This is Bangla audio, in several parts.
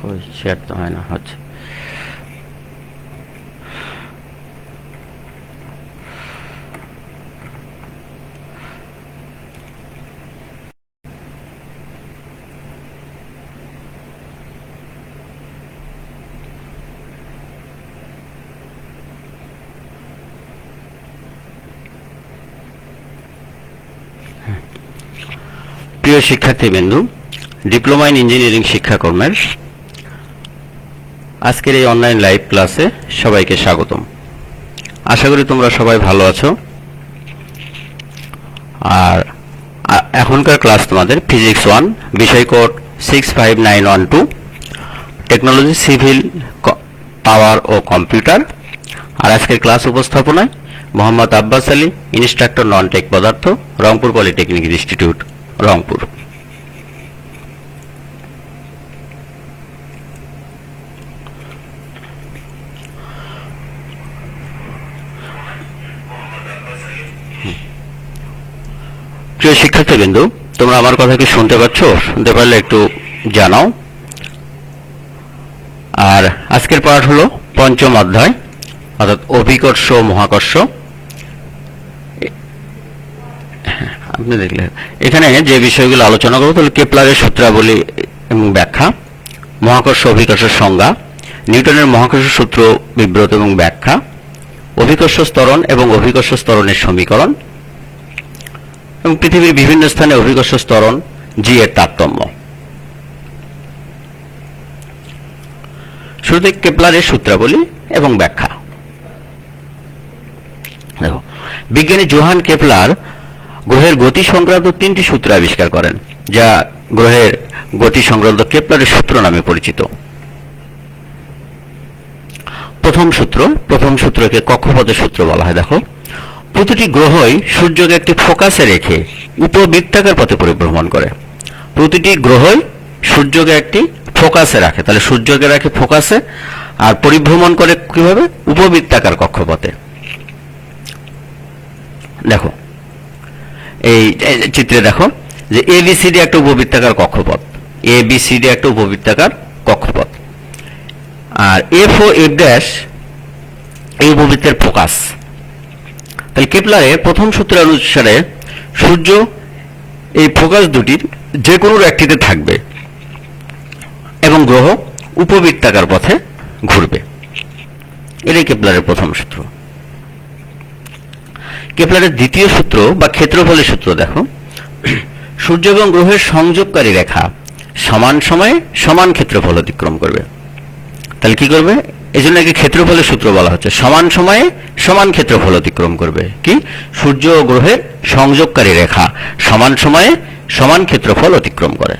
ওই শেয়ার তো হয় না, হচ্ছে। প্রিয় শিক্ষার্থীবৃন্দু, ডিপ্লোমা ইন ইঞ্জিনিয়ারিং শিক্ষাকর্মের আজকের এই অনলাইন লাইভ ক্লাসে সবাইকে স্বাগতম। আশা করি তোমরা সবাই ভালো আছো। আর এখনকার ক্লাস তোমাদের ফিজিক্স 1 বিষয় কোড 65912, টেকনোলজি, সিভিল, পাওয়ার ও কম্পিউটার। আর আজকের ক্লাস উপস্থাপনায় Mohammad Abbas Ali, instructor non tech পদার্থ, রংপুর পলিটেকনিক ইনস্টিটিউট, রংপুর। প্রিয় শিক্ষার্থীবৃন্দু, তোমরা আমার কথা কি শুনতে পাচ্ছ? শুনতে পারলে একটু জানাও। আর আজকের পাঠ হলো পঞ্চম অধ্যায়, অর্থাৎ অভিকর্ষ মহাকর্ষ। আপনি দেখলেন এখানে যে বিষয়গুলো আলোচনা করবো, তাহলে কেপলারের সূত্রাবলী এবং ব্যাখ্যা, মহাকর্ষ অভিকর্ষ সংজ্ঞা, নিউটনের মহাকর্ষ সূত্র বিবৃত এবং ব্যাখ্যা, অভিকর্ষ ত্বরণ এবং অভিকর্ষ ত্বরণের সমীকরণ, এবং পৃথিবীর বিভিন্ন স্থানে অভিকর্ষ ত্বরণ জি এর তারতম্য। শুরুতে কেপলারের সূত্রাবলী এবং ব্যাখ্যা। দেখো, বিজ্ঞানী জোহান কেপলার গ্রহের গতি সংক্রান্ত 3টি সূত্র আবিষ্কার করেন, যা গ্রহের গতি সংক্রান্ত কেপলারের সূত্র নামে পরিচিত। প্রথম সূত্রকে কক্ষপথের সূত্র বলা হয়। দেখো, প্রতিটি গ্রহই সূর্যকে একটি ফোকাসে রেখে উপবৃত্তাকার পথে পরিভ্রমণ করে। প্রতিটি গ্রহই সূর্যকে একটি ফোকাসে রাখে, তাহলে সূর্যকে রাখে ফোকাসে, আর পরিভ্রমণ করে কিভাবে? উপবৃত্তাকার কক্ষপথে। দেখো, এই চিত্রে দেখো যে এবিসিডি একটা উপবৃত্তাকার কক্ষপথ, এবিসিডি একটা উপবৃত্তাকার কক্ষপথ, আর এফ ও এফ ড্যাশ এই উপবৃত্তের ফোকাস। তাহলে কেপলারের প্রথম সূত্র অনুসারে সূর্য এই ফোকাস দুটির যে কোনো একটিতে থাকবে এবং গ্রহ উপবৃত্তাকার পথে ঘুরবে। এটাই কেপলারের প্রথম সূত্র। কেপলারের দ্বিতীয় সূত্র বা ক্ষেত্রফলের সূত্র দেখো, সূর্য এবং গ্রহের সংযোগকারী রেখা সমান সময়ে সমান ক্ষেত্রফল অতিক্রম করবে। তাহলে কি করবে? এই জন্য একে ক্ষেত্রফলের সূত্র বলা হচ্ছে। সমান সময়ে সমান ক্ষেত্রফল অতিক্রম করবে। কি? সূর্য ও গ্রহের সংযোগকারী রেখা সমান সময়ে সমান ক্ষেত্রফল অতিক্রম করে।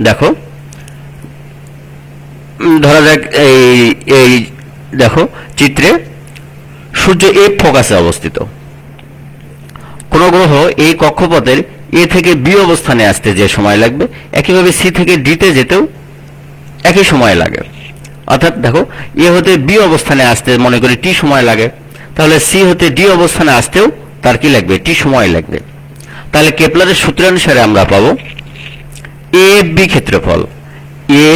দেখো, ধরা যাক এই দেখো চিত্রে সূর্য এফ ফোকাসে অবস্থিত। কোন গ্রহ এই কক্ষপথের এ থেকে বি অবস্থানে আসতে যে সময় লাগবে, একইভাবে সি থেকে ডিতে যেতেও একই সময় লাগে। অর্থাৎ দেখো, এ হতে বি অবস্থানে আসতে মনে করি টি সময় লাগে, তাহলে সি হতে ডি অবস্থানে আসতেও তার কি লাগবে? টি সময় লাগবে। তাহলে কেপলারের সূত্রানুসারে আমরা পাবো এ বি ক্ষেত্রফল, A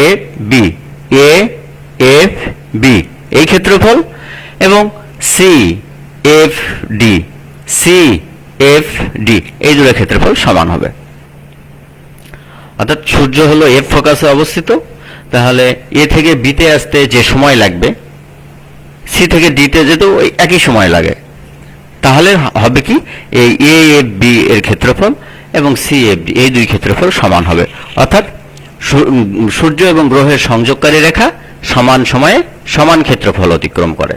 F B, A F B এই ক্ষেত্রফল, এবং C F D, C F D এই দুটো ক্ষেত্রফল সমান হবে। অর্থাৎ সূর্য হলো এফ ফোকাসে অবস্থিত, তাহলে এ থেকে বিতে আসতে যে সময় লাগবে, সি থেকে ডিতে যেতেও ওই একই সময় লাগে। তাহলে হবে কি? এই এ এফ বি এর ক্ষেত্রফল এবং সি এফ ডি এই দুই ক্ষেত্রফল সমান হবে। অর্থাৎ সূর্য এবং গ্রহের সংযোগকারী রেখা সমান সময়ে সমান ক্ষেত্রফল অতিক্রম করে।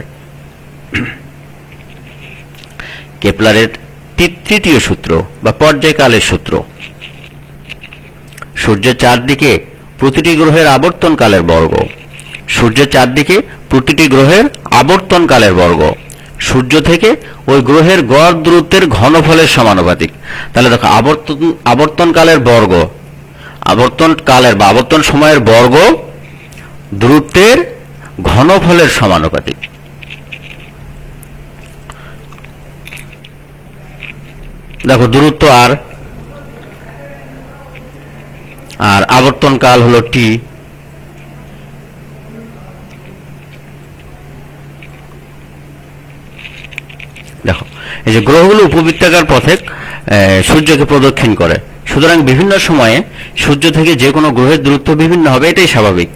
কেপলারের তৃতীয় সূত্র বা পর্যায়কালের সূত্র, সূর্যের চারদিকে প্রতিটি গ্রহের আবর্তনকালের বর্গ, সূর্যের চারদিকে প্রতিটি গ্রহের আবর্তনকালের বর্গ সূর্য থেকে ওই গ্রহের গড় দূরত্বের ঘনফলের সমানুপাতিক। তাহলে দেখো, আবর্তনকালের বর্গ, আবর্তনকালের বা আবর্তন সময়ের বর্গ দূরত্বের ঘনফলের সমানুপাতিক। দেখো, দূরত্ব আর আর আবর্তনকাল হলো টি। দেখো এই যে গ্রহগুলো উপবৃত্তাকার পথে সূর্যকে প্রদক্ষিণ করে, সুতরাং বিভিন্ন সময়ে সূর্য থেকে যে কোনো গ্রহের দূরত্ব বিভিন্ন হবে, এটাই স্বাভাবিক।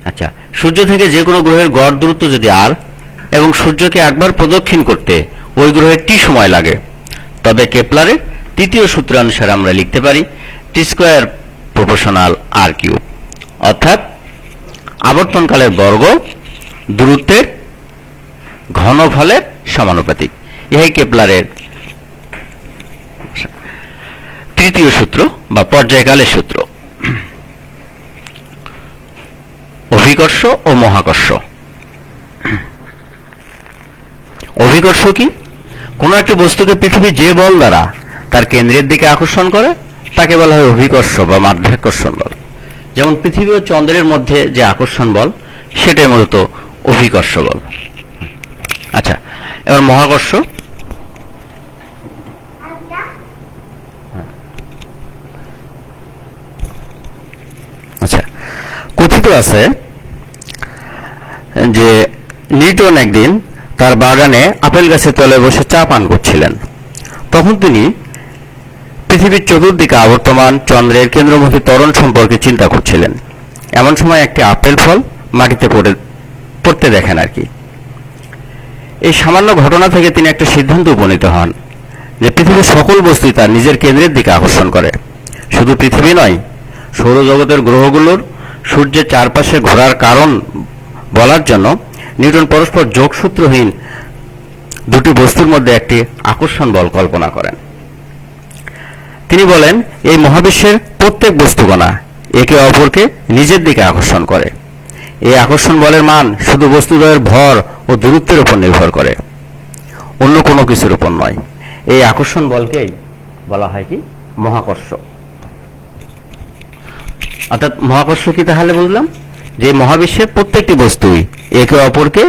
আচ্ছা, সূর্য থেকে যে কোনো গ্রহের গড় দূরত্ব যদি আর এবং সূর্যকে একবার প্রদক্ষিণ করতে ওই গ্রহের টি সময় লাগে, তবে কেপলারের তৃতীয় সূত্র অনুসারে আমরা লিখতে পারি টি স্কোয়ার প্রপোর্শনাল আর কিউব, অর্থাৎ আবর্তনকালের বর্গ দূরত্বের ঘনফলের সমানুপাতিক। ইহাই কেপলারের তৃতীয় সূত্র বা পর্যায়কালের সূত্র। অভিকর্ষ ও মহাকর্ষ। অভিকর্ষ কি? কোনো একটি বস্তুকে পৃথিবী যে বল দ্বারা তার কেন্দ্রের দিকে আকর্ষণ করে তাকে বলা হয় অভিকর্ষ বা মাধ্যাকর্ষণ বল। যেমন পৃথিবী ও চন্দ্রের মধ্যে যে আকর্ষণ বল সেটাই মূলত অভিকর্ষ বল। আচ্ছা, এবার মহাকর্ষ। আচ্ছা, কথিত আছে যে নিউটন একদিন তার বাগানে আপেল গাছের তলে বসে চা পান করছিলেন। তখন তিনি পৃথিবীর চতুর্দিকে আবর্তমান চন্দ্রের কেন্দ্রমুখী ত্বরণ সম্পর্কে চিন্তা করছিলেন। এমন সময় একটি আপেল ফল মাটিতে পড়তে দেখেন আর কি। এই সামান্য ঘটনা থেকে তিনি একটা সিদ্ধান্ত উপনীত হন যে পৃথিবীর সকল বস্তুই তার নিজের কেন্দ্রের দিকে আকর্ষণ করে। শুধু পৃথিবী নয়, সৌরজগতের গ্রহগুলোর সূর্যের চারপাশে ঘোরার কারণ বলার জন্য নিউটন পরস্পর যোগসূত্রহীন দুটি বস্তুর মধ্যে একটি আকর্ষণ বল কল্পনা করেন। তিনি বলেন, এই মহাবিশ্বের প্রত্যেক বস্তুকণা একে অপরকে নিজের দিকে আকর্ষণ করে। এই আকর্ষণ বলের মান শুধু বস্তুদ্বয়ের ভর ও দূরত্বের উপর নির্ভর করে, অন্য কোনো কিছুর উপর নয়। এই আকর্ষণ বলকেই বলা হয় কি? মহাকর্ষ। অর্থাৎ মহাকর্ষ কি তাহলে বুঝলাম? যে মহাবিশ্বের প্রত্যেকটি বস্তুই একে অপরকে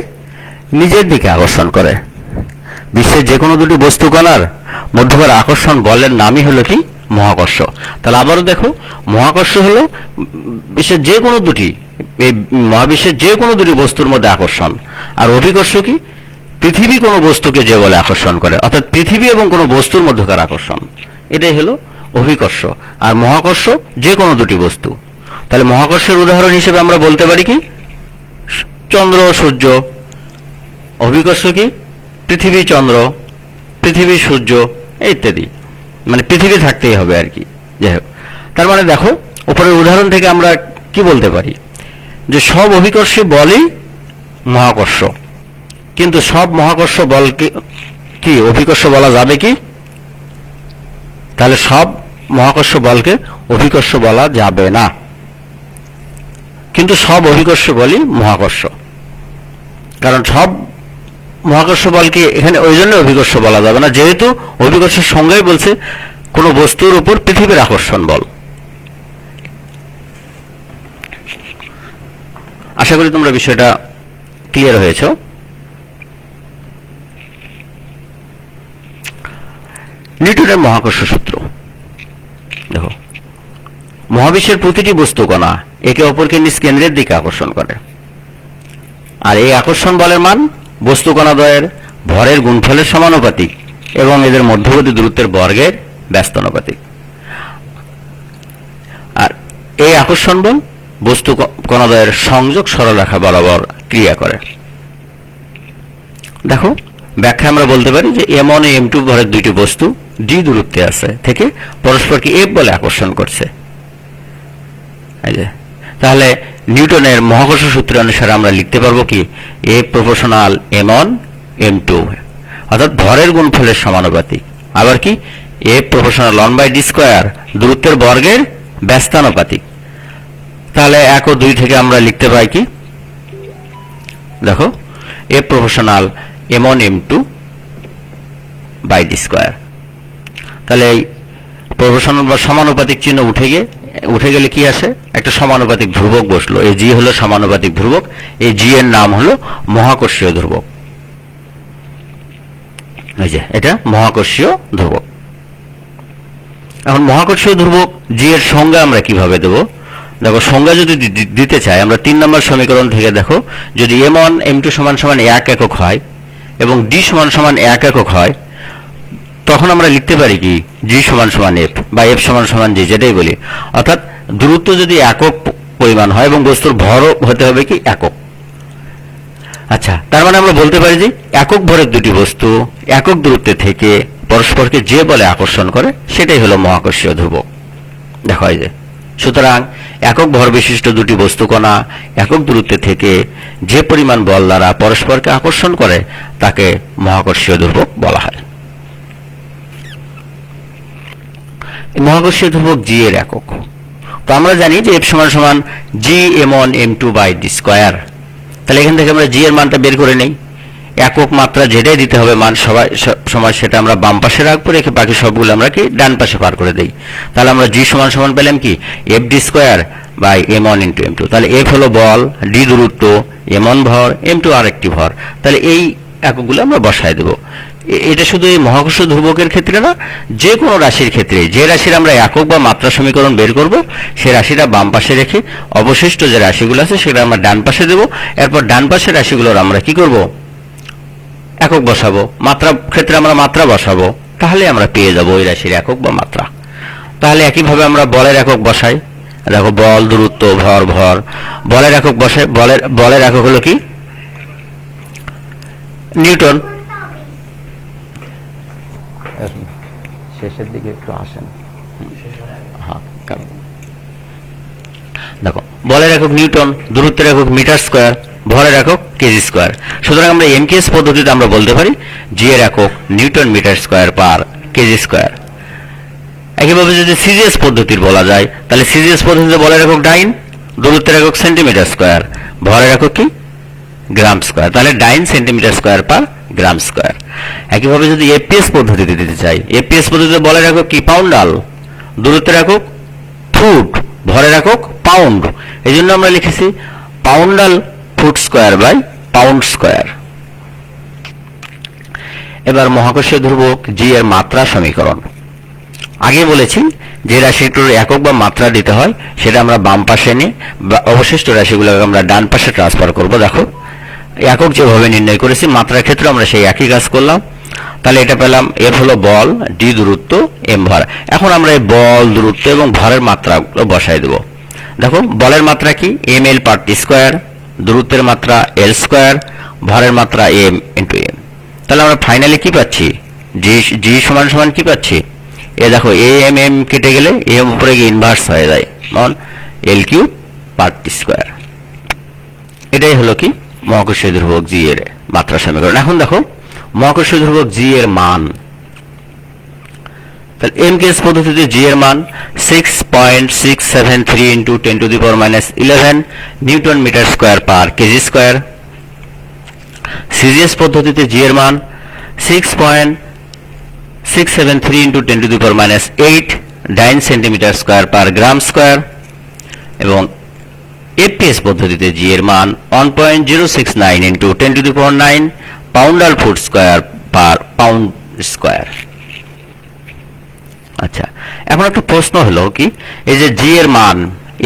নিজের দিকে আকর্ষণ করে। বিশ্বের যে কোনো দুটি বস্তু কণার মধ্যকার আকর্ষণ বলের নামই হলো কি? মহাকর্ষ। তাহলে আবারও দেখো, মহাকর্ষ হলো বিশ্বের যে কোনো দুটি, এই মহাবিশ্বের যে কোনো দুটি বস্তুর মধ্যে আকর্ষণ। আর অভিকর্ষ কি? পৃথিবী কোনো বস্তুকে যে বলে আকর্ষণ করে, অর্থাৎ পৃথিবী এবং কোনো বস্তুর মধ্যকার আকর্ষণ, এটাই হলো অভিকর্ষ। আর মহাকর্ষ যে কোনো দুটি বস্তু। তাহলে মহাকর্ষের উদাহরণ হিসেবে আমরা বলতে পারি কি? চন্দ্র ও সূর্য। অভিকর্ষ কি? পৃথিবী চন্দ্র, পৃথিবী সূর্য ইত্যাদি। মানে পৃথিবী থাকতেই হবে আর কি। যাই হোক, তার মানে দেখো উপরের উদাহরণ থেকে আমরা কি বলতে পারি? যে সব অভিকর্ষী বলই মহাকর্ষ, কিন্তু সব মহাকর্ষ বলকে কি অভিকর্ষ বলা যাবে কি? তাহলে সব মহাকর্ষ বলকে অভিকর্ষ বলা যাবে না, কিন্তু সব অভিকর্ষ বলই মহাকর্ষ। কারণ সব মহাকর্ষ বলকে এখানে ওই জন্য অভিকর্ষ বলা যাবে না, যেহেতু অভিকর্ষের সংজ্ঞাই বলছে কোনো বস্তুর উপর পৃথিবীর আকর্ষণ বল। আশা করি তোমরা বিষয়টা ক্লিয়ার হয়েছ। নিউটনের মহাকর্ষ সূত্র দেখো, মহাবিশ্বের প্রতিটি বস্তু কণা একে অপরকে নিজ কেন্দ্রের দিকে আকর্ষণ করে। আর এই আকর্ষণ বলের মান বস্তু কণাদ্বয়ের ভরের গুণফলের সমানুপাতিক এবং এদের মধ্যবর্তী দূরত্বের বর্গের ব্যস্তানুপাতিক। আর এই আকর্ষণ বল বস্তু কণাদ্বয়ের সংযোগ সরলরেখা বরাবর ক্রিয়া করে। দেখো, ব্যাখ্যা আমরা বলতে পারি যে m1 ও m2 ভরের দুইটি বস্তু d দূরত্বে আছে থেকে পরস্পরকে f বলে আকর্ষণ করছে। তাহলে নিউটনের মহাকর্ষ সূত্র অনুসারে আমরা লিখতে পারবো কি? f প্রপোর্শনাল m1 m2, অর্থাৎ ভরের গুণফলের সমানুপাতিক। আবার কি? f প্রপোর্শনাল 1/d স্কয়ার দূরত্বের বর্গের ব্যস্তানুপাতিক। তাহলে 1 ও 2 থেকে আমরা লিখতে পাই কি? দেখো, f proportional m1 m2 by d square. তাহলে এই প্রপোর্শনাল বা সমানুপাতিক চিহ্ন উঠে গেলে কি আসে? একটা সমানুপাতিক ধ্রুবক বসলো। এই জি হলো সমানুপাতিক ধ্রুবক, এই জি এর নাম হলো মহাকর্ষীয় ধ্রুবক। এই যে এটা মহাকর্ষীয় ধ্রুবক। এখন মহাকর্ষীয় ধ্রুবক জি এর সংজ্ঞা আমরা কিভাবে দেব? দেখো, সংজ্ঞা যদি দিতে চাই আমরা 3 নম্বর সমীকরণ থেকে, দেখো, যদি m1 m2 সমান সমান 1 একক হয় এবং d সমান সমান 1 একক হয়, তখন আমরা লিখতে পারি কি g সমান সমান f বা f সমান সমান g, যেটাই বলি। অর্থাৎ দূরত্ব যদি একক পরিমাণ হয় এবং বস্তুর ভরও হতে হবে কি একক। আচ্ছা, তার মানে আমরা বলতে পারি যে একক ভরের দুটি বস্তু একক দূরত্বে থেকে পরস্পরকে যে বলে আকর্ষণ করে সেটাই হলো মহাকর্ষীয় ধ্রুবক। দেখো, এই যে, সুতরাং একক ভর বিশিষ্ট দুটি বস্তু কণা একক দূরত্বে থেকে যে পরিমাণ বল দ্বারা পরস্পরকে আকর্ষণ করে তাকে মহাকর্ষীয় ধ্রুবক বলা হয়। মহাকর্ষীয় ধ্রুবক জি এর একক তো আমরা জানি যে f সমান সমান জি m1 m2 by d square. তাহলে এখান থেকে আমরা জি এর মানটা বের করে নেই। একক মাত্রা যেটাই দিতে হবে মান সময় সেটা আমরা বাম পাশে রাখবো, রেখে বাকি সবগুলো আমরা কি ডান পাশে পার করে দেই। তাহলে আমরা জি সমান সমান পেলাম কি f d square by m1 into m2। তাহলে f হলো বল, d দূরত্ব, m1 ভর, m2 আরেকটি ভর। তাহলে এই এককগুলো আমরা বসায় দেবো। এটা শুধু এই মহাকর্ষীয় ধ্রুবকের ক্ষেত্রে না, যে কোনো রাশির ক্ষেত্রে যে রাশির আমরা একক বা মাত্রা সমীকরণ বের করব সেই রাশিটা বাম পাশে রেখে অবশিষ্ট যে রাশিগুলো আছে সেটা আমরা ডান পাশে দেব। এরপর ডান পাশের রাশিগুলোর আমরা কি করব, একক বসাবো। মাত্রা ক্ষেত্রে আমরা মাত্রা বসাবো, তাহলে আমরা পেয়ে যাব ওই রাশির একক বা মাত্রা। তাহলে একইভাবে আমরা বলের একক বসাই। দেখো, বল, দূরত্ব, ভর, ভর, বলের একক বসাই। বলের একক হলো কি নিউটন। শেষের দিকে একটু আসেন। হ্যাঁ, দেখো, বলের একক নিউটন, দূরত্বের একক মিটার স্কয়ার, ভরের একক কেজি স্কয়ার। সুতরাং আমরা এমকেএস পদ্ধতিতে আমরা বলতে পারি জি এর একক newton metre square per KG square. একইভাবে যদি সিজিএস পদ্ধতির বলা যায়, তাহলে সিজিএস পদ্ধতিতে বলের একক ডাইন, দূরত্বের একক সেন্টিমিটার স্কয়ার, ভরের একক কি গ্রাম স্কয়ার। তাহলে ডাইন centimetre square per gram square. একইভাবে যদি এপিএস পদ্ধতিতে দিতে চাই, এপিএস পদ্ধতিতে বলের একক কি পাউন্ডাল, দূরত্বের একক ফুট, ভরের একক পাউন্ড। এই জন্য আমরা লিখেছি poundal foot square by pound square. এবার মহাকর্ষীয় ধ্রুবক জি এর মাত্রা সমীকরণ। আগে বলেছি যে রাশিটির একক বা মাত্রা দিতে হয় সেটা আমরা বাম পাশে নিয়ে অবশিষ্ট রাশিগুলোকে আমরা ডান পাশে ট্রান্সফার করব। দেখো, একক যেভাবে নির্ণয় করেছি মাত্রার ক্ষেত্রে আমরা সেই একই কাজ করলাম। তাহলে এটা পেলাম এফ হলো বল, ডি দূরত্ব, এম ভর। এখন আমরা এই বল, দূরত্ব এবং ভরের মাত্রাগুলো বসাই দেব। দেখো, বলের মাত্রা কি এম এল পার টি স্কয়ার, দূরত্বের মাত্রা এল স্কয়ার, ভরের মাত্রা এম ইন্টু এম। তাহলে আমরা ফাইনালি কি পাচ্ছি, জি সমান সমান কি পাচ্ছি, এ দেখো এ এম এম কেটে গেলে এম উপরে গিয়ে ইনভার্স হয়ে যায়, মানে এল কিউব পার টি স্কয়ার। এটাই হলো কি মহাকর্ষীয় ধ্রুবক জি এর মাত্রা সমীকরণ। এখন দেখো মহাকর্ষীয় ধ্রুবক জি এর মান। তাহলে এমকেএস পদ্ধতিতে জি এর মান 6.673 into 10 to the power minus 11 newton metre square per KG square. CGS পদ্ধতিতে জি এর মান 6.673 into 10 to the power minus 8 dyne centimetre square per gram square. এবং এপিএস পদ্ধতিতে জি এর মান 1.069 into 10 to the power 9 poundal foot square per pound square. আচ্ছা, এখন একটা প্রশ্ন হলো কি, এই যে জি এর মান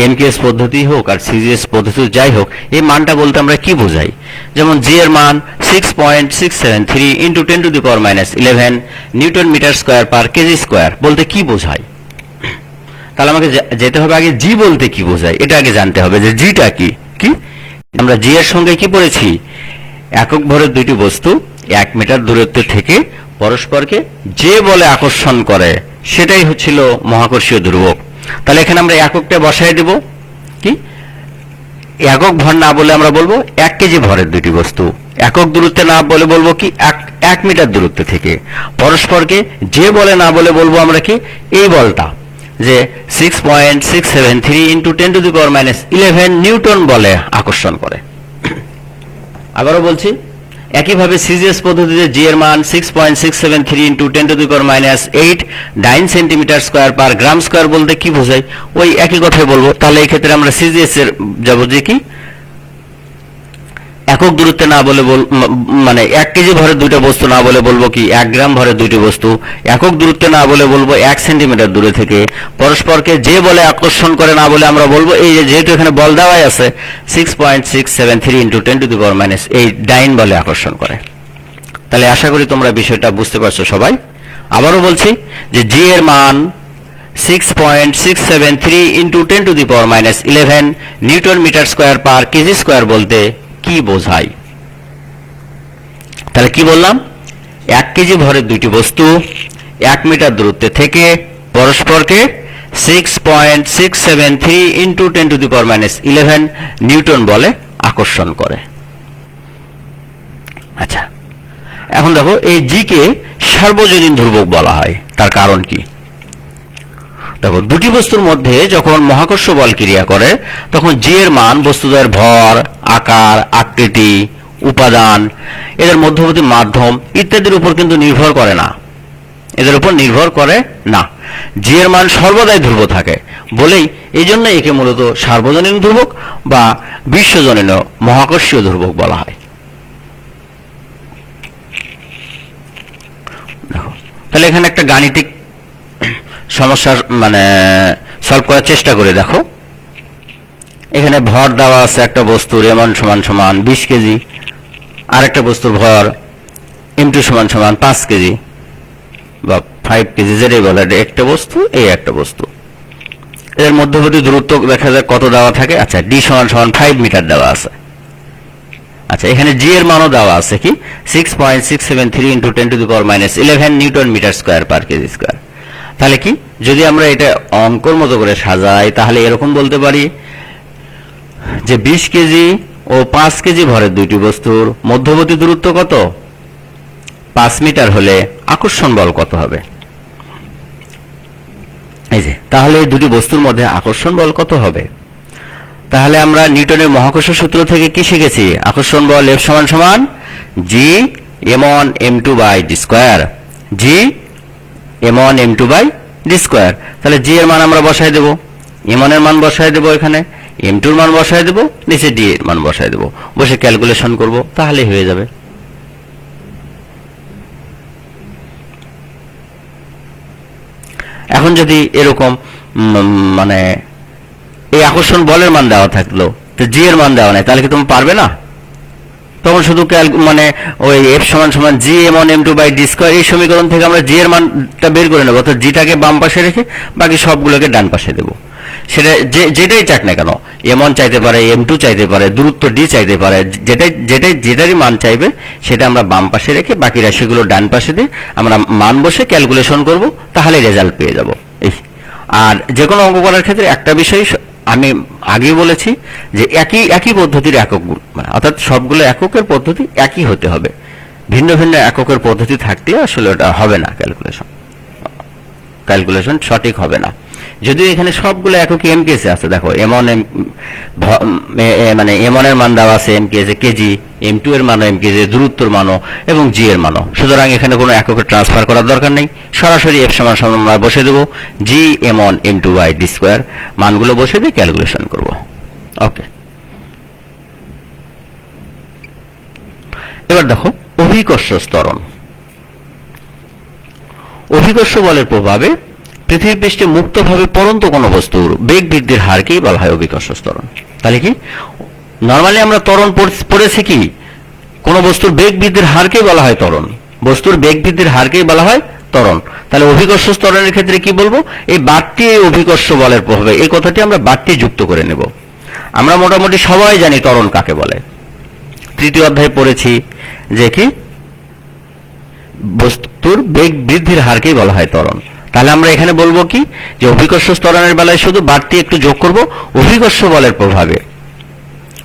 এমকেএস পদ্ধতি হোক আর সিজিএস পদ্ধতি যাই হোক, এই মানটা বলতে আমরা কি বোঝাই? যেমন জি এর মান 6.673 into 10 to the power minus 11 newton metre square per KG square বলতে কি বোঝায়? তাহলে আমাকে যেতে হবে আগে জি বলতে কি বোঝায় এটা আগে জানতে হবে, যে জিটা কি। কি আমরা জি এর সঙ্গে কি পড়েছি, একক ভরের দুইটি বস্তু 1 মিটার দূরত্ব থেকে পরস্পরকে যে বলে আকর্ষণ করে সেটাই হচ্ছিল মহাকর্ষীয় ধ্রুবক। তাহলে এখানে আমরা এককটা বসায় দেব কি, একক ভর না বলে আমরা বলবো 1 কেজি ভরের দুটি বস্তু একক দূরত্বে না বলে বলবো কি 1 মিটার দূরত্ব থেকে পরস্পরকে যে বলে না বলে বলবো আমরা কি এই বলটা, যে 6.673 into 10 to the power minus 11 Newton বলে আকর্ষণ করে। আবারও বলছি, একইভাবে সিজিএস পদ্ধতিতে জি এর মান 6.673 into 10 to the power minus 8 9 centimetre square per gram square বলতে কি বোঝায় ওই একই কথাই বলবো। তাহলে এই ক্ষেত্রে আমরা সিজিএস এর যাব যে কি একক দূরত্বে না বলে মানে 1 কেজি ভরের দুইটা বস্তু না বলে বলবো কি 1 গ্রাম ভরের দুইটি বস্তু। একক দূরত্বে না বলে বলবো 1 সেন্টিমিটার দূরে থেকে পরস্পরকে যে বলে আকর্ষণ করে না বলে আমরা বলবো এই যে যেহেতু এখানে বল দেওয়াই আছে 6.673 × 10⁻⁻, এই ডাইন বলে আকর্ষণ করে। তাহলে আশা করি তোমরা বিষয়টা বুঝতে পারছো সবাই। আবারও বলছি যে জি এর মান 6.673 × 10⁻11 newton metre square per KG square বলতে কি বোঝায়? তাহলে কি বললাম? 1 কেজি ভরের দুইটি বস্তু 1 মিটার দূরত্বে থেকে পরস্পরকে 6.673 × 10⁻11 নিউটন বলে আকর্ষণ করে। আচ্ছা, এখন দেখো এই জি কে সার্বজনীন ধ্রুবক বলা হয়, তার কারণ কি? দেখো দুটি বস্তুর মধ্যে যখন মহাকর্ষ বল ক্রিয়া করে তখন জি এর মান বস্তুদ্বয়ের ভর, আকার, আকৃতি, উপাদান, এদের মধ্যবর্তী মাধ্যম ইত্যাদির উপর কিন্তু নির্ভর করে না, এদের উপর নির্ভর করে না। জি এর মান সর্বদাই ধ্রুব থাকে বলেই এই জন্য একে মূলত সার্বজনীন ধ্রুবক বা বিশ্বজনীন মহাকর্ষীয় ধ্রুবক বলা হয়। দেখো তাহলে এখানে একটা গাণিতিক সমস্যার মানে সলভ করার চেষ্টা করে দেখো। এখানে ভর দেওয়া আছে একটা বস্তুর এমন সমান সমান 20 কেজি, আর একটা বস্তুর ভর m2 সমান সমান 5 কেজি বা 5 কেজি, যেটাই বলে একটা বস্তু, এই একটা বস্তু। এর মধ্যবর্তী দূরত্ব দেখা যায় কত দেওয়া থাকে? আচ্ছা, d সমান সমান 5 মিটার দেওয়া আছে। আচ্ছা, এখানে জি এর মানও দেওয়া আছে কি 6.673 × 10⁻11 newton metre square per KG square. তাহলে কি যদি আমরা এটা অঙ্কর মতো করে সাজাই তাহলে এরকম বলতে পারি যে 20 কেজি ও 5 কেজি ভরের দুইটি বস্তুর মধ্যবর্তী দূরত্ব কত? 5 মিটার হলে আকর্ষণ বল কত হবে? এই যে তাহলে এই দুটি বস্তুর মধ্যে আকর্ষণ বল কত হবে? তাহলে আমরা নিউটনের মহাকর্ষ সূত্র থেকে কি শিখেছি? আকর্ষণ বল F সমান সমান G m1 m2/d square, G m1 m2/d square. তাহলে G এর মান আমরা বসায় দেব, m1 এর মান বসায় দেব, এখানে m2 এর মান বসায় দেব, নিচে d এর মান বসায় দেব, বসে ক্যালকুলেশন করব, তাহলেই হয়ে যাবে। এখন যদি এরকম মানে এই আকর্ষণ বলের মান দেওয়া থাকলো, তো জি এর মান দেওয়া নাই, তাহলে কি তুমি পারবে না? তখন শুধু মানে ওই এফ সমান সমান জি m1 m2/d স্কয়ার, এই সমীকরণ থেকে আমরা জি এর মানটা বের করে নেব, অর্থাৎ জিটাকে বাম পাশে রেখে বাকি সবগুলোকে ডান পাশে দেব। সেটা যেটাই চাক না কেন, m1 চাইতে পারে, m2 চাইতে পারে, দূরত্ব d চাইতে পারে, যেটারই মান চাইবে সেটা আমরা বাম পাশে রেখে বাকি রাশিগুলো ডান পাশে দিয়ে আমরা মান বসে ক্যালকুলেশন করব, তাহলে রেজাল্ট পেয়ে যাব। এই আর যে কোনো অঙ্ক করার ক্ষেত্রে একটা বিষয় আমি আগেই বলেছি যে একই পদ্ধতির একক, মানে অর্থাৎ সবগুলো এককের পদ্ধতি একই হতে হবে, ভিন্ন ভিন্ন এককের পদ্ধতি থাকলে আসলে ওটা হবে না, ক্যালকুলেশন সঠিক হবে না। যদিও এখানে সবগুলো একক এম কেসে আছে, দেখো m1 মানে m1 এর মান দেওয়া আছে এম কেসে, কেজি, m2 এর মানও এম কেসে, দূরত্বের মানও এবং জি এর মানও। সুতরাং এখানে কোনো এককের ট্রান্সফার করার দরকার নেই, সরাসরি f সমান সমান আমরা বসে দেব জি m1 m2/d স্কয়ার, মানগুলো বসে দিয়ে ক্যালকুলেশন করব। ওকে, এবার দেখো অভিকর্ষ ত্বরণ। অভিকর্ষ বলের প্রভাবে পৃথিবী পৃষ্ঠে মুক্তভাবে পড়ন্ত কোনো বস্তুর বেগ বৃদ্ধির হারকেই বলা হয় অভিকর্ষ ত্বরণ। তাহলে কি নরমালি আমরা ত্বরণ পড়েছি কি, কোনো বস্তুর বেগ বৃদ্ধির হারকেই বলা হয় ত্বরণ, বস্তুর বেগ বৃদ্ধির হারকেই বলা হয় ত্বরণ। তাহলে অভিকর্ষ ত্বরণের ক্ষেত্রে কি বলবো? এই বাড়তি অভিকর্ষ বলের প্রভাবে, এই কথাটি আমরা বাড়তি যুক্ত করে নেব। আমরা মোটামুটি সবাই জানি ত্বরণ কাকে বলে, তৃতীয় অধ্যায়ে পড়েছি যে কি বস্তুর বেগ বৃদ্ধির হারকেই বলা হয় ত্বরণ। তাহলে আমরা এখানে বলবো কি যে অভিকর্ষ ত্বরণের বেলায় শুধু বাড়তি একটু যোগ করব, অভিকর্ষ বলের প্রভাবে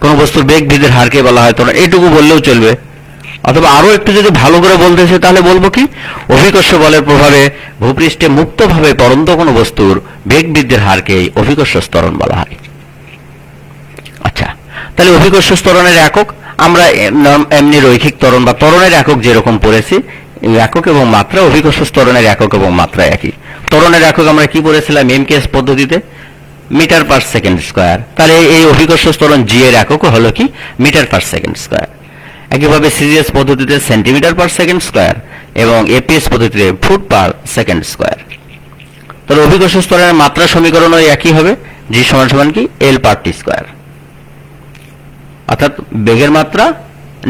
কোন বস্তুর বেগ বৃদ্ধির হারকে বলা হয় ত্বরণ, এইটুকু বললেও চলবে। অথবা আরো একটু যদি ভালো করে বলতেছে তাহলে বলবো কি অভিকর্ষ বলের প্রভাবে ভূপৃষ্ঠে মুক্তভাবে পড়ন্ত কোনো বস্তুর বেগ বৃদ্ধির হারকে অভিকর্ষ ত্বরণ বলা হয়। আচ্ছা, তাহলে অভিকর্ষ ত্বরণের একক আমরা এমনি রৈখিক ত্বরণ বা ত্বরণের একক যেরকম পড়েছি, একক এবং মাত্রা অভিকর্ষ ত্বরণের একক এবং মাত্রা একই। ত্বরণের একক আমরা কি পড়েছিলাম এমকেএস পদ্ধতিতে? Metre per second square. তাহলে এই অভিকর্ষ ত্বরণ জি এর একক হলো কি মিটার পার সেকেন্ড স্কয়ার। একইভাবে সিজিএস পদ্ধতিতে সেন্টিমিটার পার সেকেন্ড স্কয়ার এবং এপিএস পদ্ধতিতে ফুট পার সেকেন্ড স্কয়ার। তাহলে অভিকর্ষ ত্বরণের মাত্রা সমীকরণও একই হবে, জি সমান সমান কি এল পার টি স্কয়ার, অর্থাৎ বেগের মাত্রা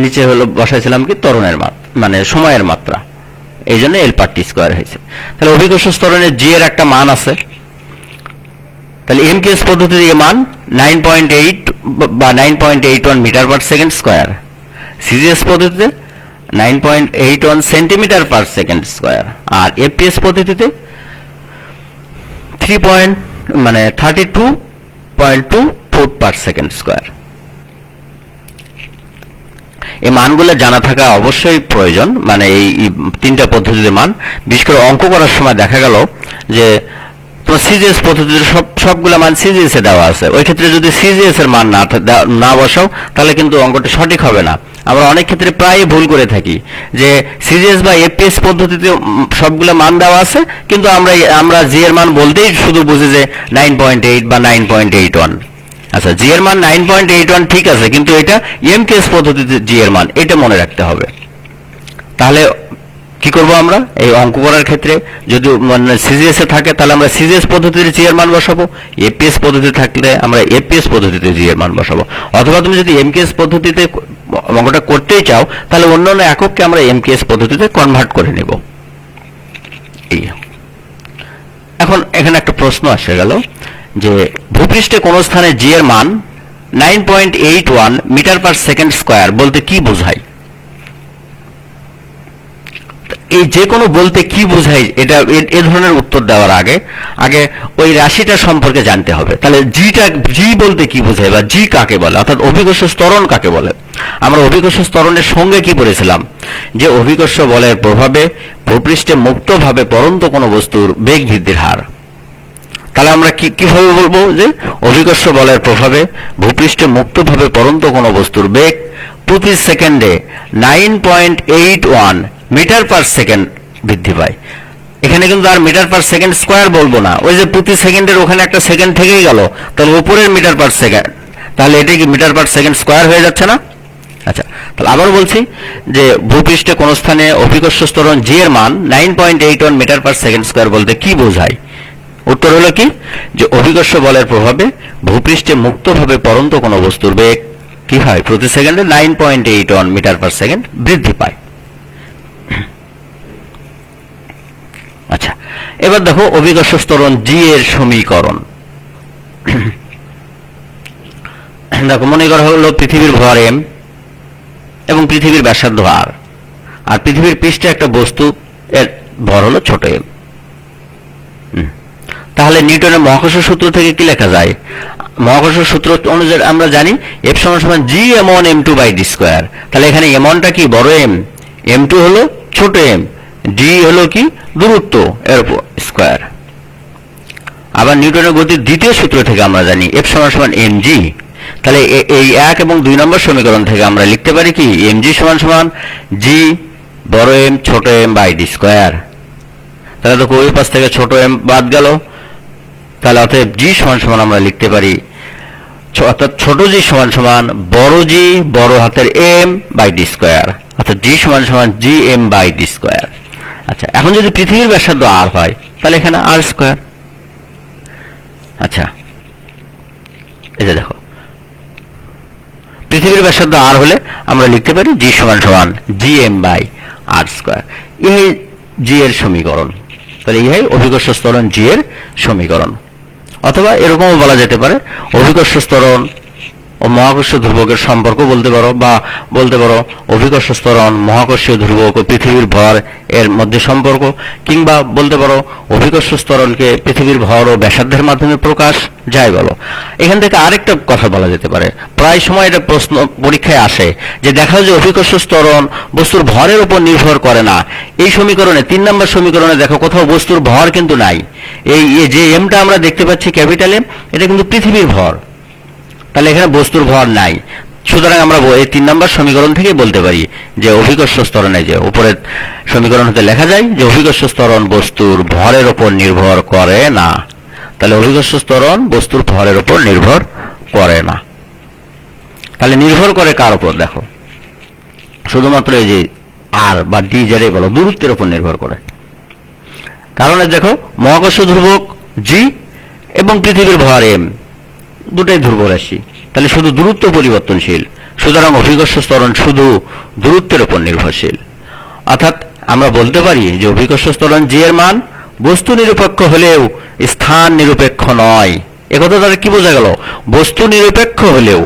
নিচে হলো বসাইছিলাম কি ত্বরণের মাত্রা মানে সময়ের মাত্রা, এই জন্য এল পার টি স্কয়ার হয়েছে। তাহলে অভিকর্ষ ত্বরণের জি এর একটা মান আছে, তাহলে এমকেএস পদ্ধতিতে এর মান 9.8 বা 9.81 metre per second square, CGS পদ্ধতিতে 9.81 সেন্টিমিটার পার সেকেন্ড স্কয়ার, আর এপিএস পদ্ধতিতে 32.2 ফুট পার সেকেন্ড স্কয়ার। এই মানগুলো জানা থাকা অবশ্যই প্রয়োজন, মানে এই তিনটা পদ্ধতির মান। বিশেষ করে অঙ্ক করার সময় দেখা গেল যে তো সিজিএস পদ্ধতিতে সবগুলো মান সিজিএস এ দেওয়া আছে, ওই ক্ষেত্রে যদি সিজিএস এর মান না বসাও তাহলে কিন্তু অঙ্কটা সঠিক হবে না। আমরা অনেক ক্ষেত্রে প্রায় ভুল করে থাকি যে সিজিএস বা এপিএস পদ্ধতিতে সবগুলো মান দেওয়া আছে, কিন্তু আমরা জি এর মান বলতেই শুধু বুঝি যে 9.8 বা 9.81। আচ্ছা, জি এর মান 9.81 ঠিক আছে, কিন্তু এটা এমকেএস পদ্ধতিতে জি এর মান, এটা মনে রাখতে হবে। তাহলে কি করব আমরা এই অঙ্ক করার ক্ষেত্রে, যদি মানে সিজিএস এ থাকে তাহলে আমরা সিজিএস পদ্ধতিতে জি এর মান বসাবো, এপিএস পদ্ধতিতে থাকলে আমরা এপিএস পদ্ধতিতে জি এর মান বসাবো। অথবা তুমি যদি এমকেএস পদ্ধতিতে অঙ্কটা করতেই চাও তাহলে অন্যান্য একককে আমরা এমকেএস পদ্ধতিতে কনভার্ট করে নেব। এখন এখানে একটা প্রশ্ন আসে গেল যে ভূপৃষ্ঠে কোন স্থানে জি এর মান 9.81 মিটার পার সেকেন্ড স্কয়ার বলতে কি বোঝায়? এই যে কোনো বলতে কি বোঝায়, এটা এ ধরনের উত্তর দেওয়ার আগে ওই রাশিটা সম্পর্কে জানতে হবে। তাহলে জি বলতে কি বোঝায় বা জি কাকে বলে, অর্থাৎ অভিকর্ষ ত্বরণ কাকে বলে? আমরা অভিকর্ষ ত্বরণের সঙ্গে কি পড়েছিলাম যে অভিকর্ষ বলের প্রভাবে ভূপৃষ্ঠে মুক্তভাবে পড়ন্ত কোনো বস্তুর বেগ বৃদ্ধির হার। তাহলে আমরা কিভাবে বলবো যে অভিকর্ষ বলের প্রভাবে ভূপৃষ্ঠে মুক্তভাবে পড়ন্ত কোনো বস্তুর বেগ প্রতি সেকেন্ডে 9.81 মিটার পার সেকেন্ড বৃদ্ধি পায়। এখানে কিন্তু আর মিটার পার সেকেন্ড স্কয়ার বলবো না, ওই যে প্রতি সেকেন্ডের ওখানে একটা সেকেন্ড থেকেই গেল, তাহলে উপরের মিটার পার সেকেন্ড, তাহলে এটা কি মিটার পার সেকেন্ড স্কয়ার হয়ে যাচ্ছে না? আচ্ছা, তাহলে আবার বলছি যে ভূপৃষ্ঠে কোন স্থানে অভিকর্ষ ত্বরণ জি এর মান 9.81 মিটার পার সেকেন্ড স্কয়ার বলতে কি বোঝায়? উত্তর হলো কি যে অভিকর্ষ বলের প্রভাবে ভূপৃষ্ঠে মুক্তভাবে পড়ন্ত কোনো বস্তুর বেগ কি হয় প্রতি সেকেন্ডে 9.81 মিটার পার সেকেন্ড বৃদ্ধি পায়। আচ্ছা, এবার দেখো অভিকর্ষ ত্বরণ জি এর সমীকরণ। দেখো, মনে করা হলো পৃথিবীর ভর এম এবং পৃথিবীর ব্যাসার্ধ আর, আর পৃথিবীর পৃষ্ঠে একটা বস্তু এর ভর হলো ছোট এম। তাহলে নিউটনের মহাকর্ষ সূত্র থেকে কি লেখা যায়? মহাকর্ষ সূত্র অনুযায়ী আমরা জানি এফ সমান সমান জি এম1 এম2 বাই ডি স্কয়ার। তাহলে এখানে এম1টা কি বড় এম, এম2 হলো ছোট এম, ডি হলো কি দূরত্ব এর উপর স্কয়ার। আবার নিউটনের গতির দ্বিতীয় সূত্র থেকে আমরা জানি এফ সমান সমান এম জি। তাহলে এই 1 এবং 2 নম্বর সমীকরণ থেকে আমরা লিখতে পারি কি এম জি সমান সমান জি বড় এম ছোট এম বাই ডি স্কয়ার। তাহলে দেখো ওই পাশ থেকে ছোট এম বাদ গেল, তাহলে অতএব জি সমান সমান আমরা লিখতে পারি অর্থাৎ ছোট জি সমান সমান বড় জি বড় হাতের এম বাই ডি স্কয়ার, অর্থাৎ জি সমান সমান G M by D square. আচ্ছা, এখন যদি পৃথিবীর ব্যাসার্ধ আর হয় তাহলে এখানে আর স্কয়ার। আচ্ছা, এই যে দেখো পৃথিবীর ব্যাসার্ধ আর হলে আমরা লিখতে পারি জি সমান সমান G M by R square. এই জি এর সমীকরণ। তাহলে এই অভিকর্ষ ত্বরণ জি এর সমীকরণ। অথবা এরকমও বলা যেতে পারে অভিকর্ষ ত্বরণ ও মহাকর্ষীয় ধ্রুবকের সম্পর্ক বলতে পারো, বা বলতে পারো অভিকর্ষ ত্বরণ মহাকর্ষীয় ধ্রুবক ও পৃথিবীর ভর এর মধ্যে সম্পর্ক, কিংবা বলতে পারো অভিকর্ষ ত্বরণকে পৃথিবীর ভর ও ব্যাসার্ধের মাধ্যমে প্রকাশ, যাই বলো। এখান থেকে আরেকটা কথা বলা যেতে পারে, প্রায় সময় এটা প্রশ্ন পরীক্ষায় আসে যে দেখা যায় অভিকর্ষ ত্বরণ বস্তুর ভরের উপর নির্ভর করে না। এই সমীকরণে 3 নম্বর সমীকরণে দেখো কোথাও বস্তুর ভর কিন্তু নাই। এই যে এমটা আমরা দেখতে পাচ্ছি ক্যাপিটাল এম, এটা কিন্তু পৃথিবীর ভর, তাহলে এখানে বস্তুর ভর নাই। সুতরাং আমরা এই 3 নম্বর সমীকরণ থেকে বলতে পারি যে অভিকর্ষ ত্বরণে যে উপরের সমীকরণ হতে লেখা যায় যে অভিকর্ষ ত্বরণ বস্তুর ভরের উপর নির্ভর করে না। তাহলে অভিকর্ষ ত্বরণ বস্তুর ভরের উপর নির্ভর করে না। তাহলে নির্ভর করে কার উপর? দেখো শুধুমাত্র এই যে আর বা ডি যেটাই বলো দূরত্বের উপর নির্ভর করে। কারণ দেখো মহাকর্ষ ধ্রুবক জি এবং পৃথিবীর ভর এম দুটাই ধ্রুব রাশি, তাহলে শুধু দূরত্ব পরিবর্তনশীল, সুতরাং অভিকর্ষ ত্বরণ শুধু দূরত্বের উপর নির্ভরশীল। অর্থাৎ আমরা বলতে পারি যে অভিকর্ষ ত্বরণ জি এর মান বস্তু নিরপেক্ষ হলেও স্থান নিরপেক্ষ নয়। একথা তাহলে কি বোঝা গেল? বস্তু নিরপেক্ষ হলেও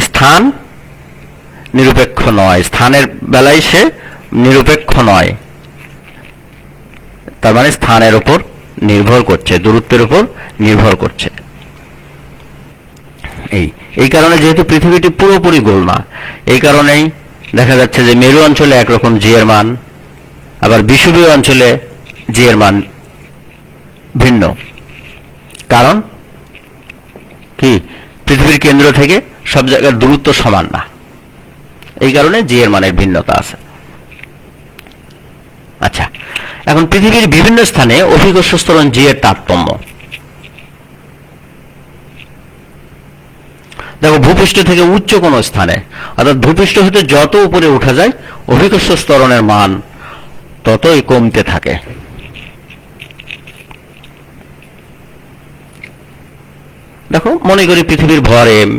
স্থান নিরপেক্ষ নয়, স্থানের বেলায় সে নিরপেক্ষ নয়, তার মানে স্থানের উপর নির্ভর করছে, দূরত্বের উপর নির্ভর করছে। এই কারণে যেহেতু পৃথিবীটি পুরোপুরি গোল না, এই কারণেই দেখা যাচ্ছে যে মেরু অঞ্চলে একরকম জি এর মান, আবার বিষুবীয় অঞ্চলে জি এর মান ভিন্ন। কারণ কি? পৃথিবীর কেন্দ্র থেকে সব জায়গার দূরত্ব সমান না, এই কারণে জি এর মানের ভিন্নতা আছে। আচ্ছা, এখন পৃথিবীর বিভিন্ন স্থানে অভিকর্ষ ত্বরণ জি এর তারতম্য দেখো। ভূপৃষ্ঠ থেকে উচ্চ কোন স্থানে, অর্থাৎ ভূপৃষ্ঠ হতে যত উপরে উঠা যায় অভিকর্ষ ত্বরণের মান ততই কমতে থাকে। দেখো মনে করি পৃথিবীর ভর এম,